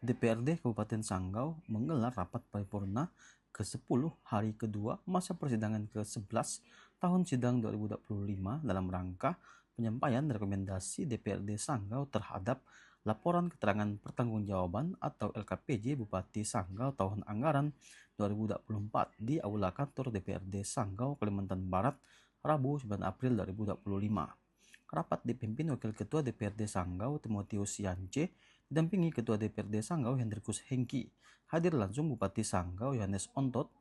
DPRD Kabupaten Sanggau menggelar rapat paripurna ke-10 hari kedua masa persidangan ke-11 tahun sidang 2025 dalam rangka penyampaian rekomendasi DPRD Sanggau terhadap Laporan Keterangan Pertanggungjawaban atau LKPJ Bupati Sanggau tahun anggaran 2024 di Aula Kantor DPRD Sanggau, Kalimantan Barat, Rabu 9 April 2025. Rapat dipimpin Wakil Ketua DPRD Sanggau Timotius Yance, didampingi Ketua DPRD Sanggau Hendrikus Hengki. Hadir langsung Bupati Sanggau Yohanes Ontot,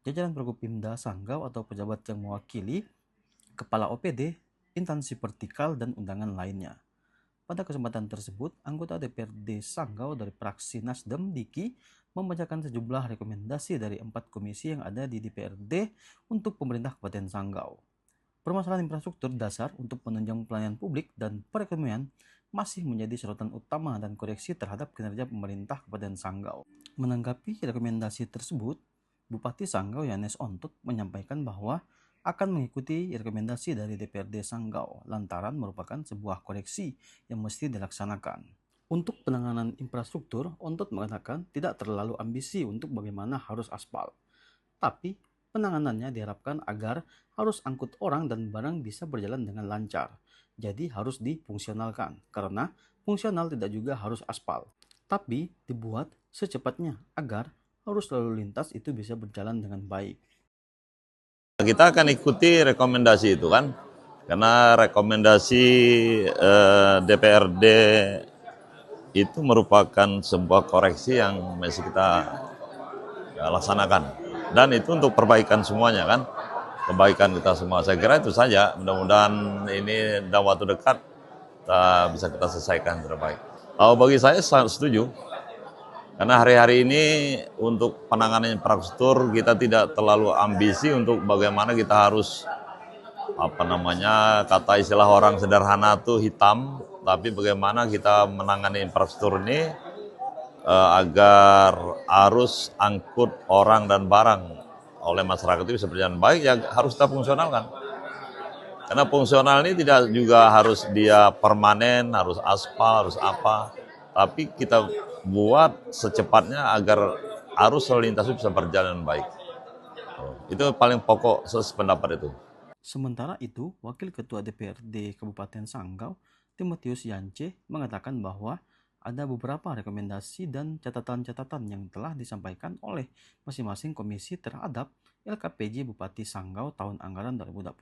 jajaran Prokopimda Sanggau atau pejabat yang mewakili, Kepala OPD, instansi vertikal, dan undangan lainnya. Pada kesempatan tersebut, anggota DPRD Sanggau dari fraksi Nasdem Diki membacakan sejumlah rekomendasi dari 4 komisi yang ada di DPRD untuk pemerintah Kabupaten Sanggau. Permasalahan infrastruktur dasar untuk penunjang pelayanan publik dan perekonomian masih menjadi sorotan utama dan koreksi terhadap kinerja pemerintah Kabupaten Sanggau. Menanggapi rekomendasi tersebut, Bupati Sanggau Yohanes Ontot menyampaikan bahwa akan mengikuti rekomendasi dari DPRD Sanggau lantaran merupakan sebuah koreksi yang mesti dilaksanakan. Untuk penanganan infrastruktur, Ontot mengatakan tidak terlalu ambisi untuk bagaimana harus aspal, tapi penanganannya diharapkan agar harus angkut orang dan barang bisa berjalan dengan lancar. Jadi harus difungsionalkan, karena fungsional tidak juga harus aspal, tapi dibuat secepatnya agar arus lalu lintas itu bisa berjalan dengan baik. Kita akan ikuti rekomendasi itu kan, karena rekomendasi DPRD itu merupakan sebuah koreksi yang mesti kita laksanakan. Dan itu untuk perbaikan semuanya kan, kebaikan kita semua. Saya kira itu saja, mudah-mudahan ini dalam waktu dekat bisa kita selesaikan terbaik. Bagi saya sangat setuju, karena hari-hari ini untuk penanganan infrastruktur kita tidak terlalu ambisi untuk bagaimana kita harus kata istilah orang sederhana tuh hitam, tapi bagaimana kita menangani infrastruktur ini agar arus angkut orang dan barang oleh masyarakat itu bisa berjalan baik, ya harus kita fungsionalkan. Karena fungsional ini tidak juga harus dia permanen, harus aspal, harus apa, tapi kita buat secepatnya agar arus lalu lintas itu bisa berjalan baik. Itu paling pokok sependapat itu. Sementara itu, Wakil Ketua DPRD Kabupaten Sanggau, Timotius Yance, mengatakan bahwa ada beberapa rekomendasi dan catatan-catatan yang telah disampaikan oleh masing-masing komisi terhadap LKPJ Bupati Sanggau tahun anggaran 2024.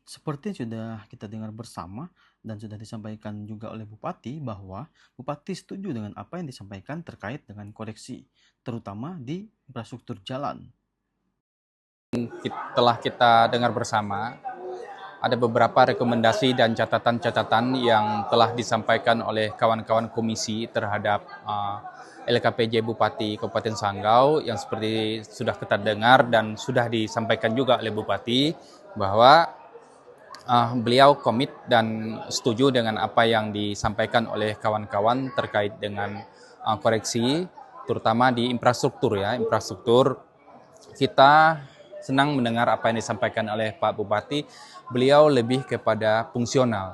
Seperti yang sudah kita dengar bersama dan sudah disampaikan juga oleh Bupati, bahwa Bupati setuju dengan apa yang disampaikan terkait dengan koreksi, terutama di infrastruktur jalan. Telah kita dengar bersama, ada beberapa rekomendasi dan catatan-catatan yang telah disampaikan oleh kawan-kawan komisi terhadap LKPJ Bupati Kabupaten Sanggau, yang seperti sudah kita dengar dan sudah disampaikan juga oleh Bupati bahwa beliau komit dan setuju dengan apa yang disampaikan oleh kawan-kawan terkait dengan koreksi, terutama di infrastruktur ya. Infrastruktur kita senang mendengar apa yang disampaikan oleh Pak Bupati. Beliau lebih kepada fungsional,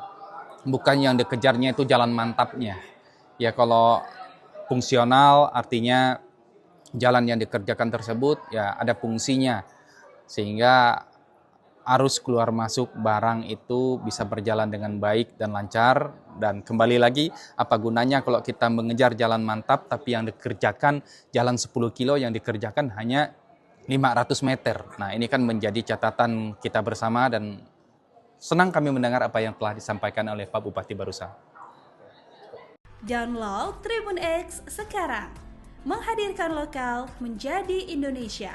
bukan yang dikejarnya itu jalan mantapnya. Ya, kalau fungsional artinya jalan yang dikerjakan tersebut ya ada fungsinya, sehingga arus keluar masuk barang itu bisa berjalan dengan baik dan lancar. Dan kembali lagi, apa gunanya kalau kita mengejar jalan mantap tapi yang dikerjakan jalan 10 kilo yang dikerjakan hanya 500 meter. Nah, ini kan menjadi catatan kita bersama dan senang kami mendengar apa yang telah disampaikan oleh Pak Bupati barusan. Download Tribun X sekarang, menghadirkan lokal menjadi Indonesia.